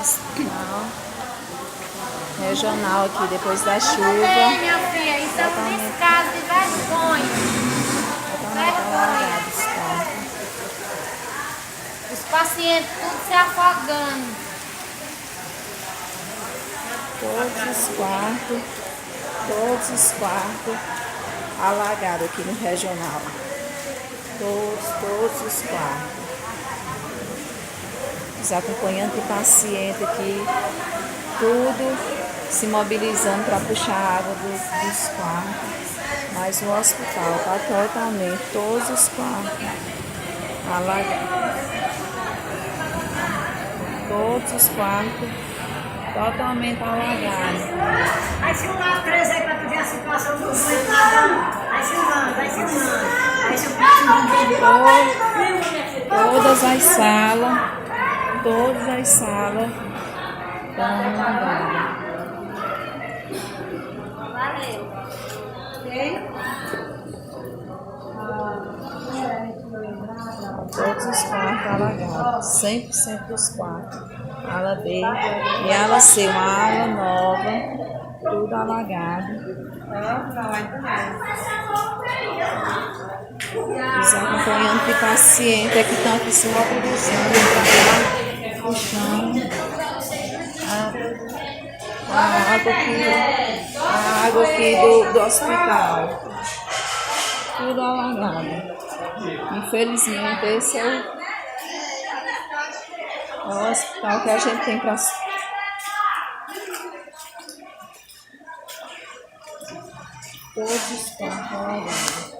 Hospital Regional aqui, depois da chuva. Minha filha, isso é um descaso de vergonha. Os pacientes tudo se afogando. Todos os quartos alagados aqui no regional. Todos os quartos. Os acompanhantes do paciente aqui, tudo se mobilizando para puxar a água dos quartos. Mas o hospital está totalmente, todos os quartos alagados. Todos os quartos totalmente alagados. Vai filmar 3 aí para tu ver a situação do banho nadando. Vai filmando. Aí se eu Todas as salas estão alagadas. Valeu. Todos os quartos alagados, 100% dos quartos. Ala B e ala C, uma ala nova, tudo alagado. Os acompanhantes de paciente é que estão aqui se mobilizando para puxando a água aqui do hospital. Tudo alagado. Infelizmente, esse é o hospital que a gente tem para... Todos estão alagados.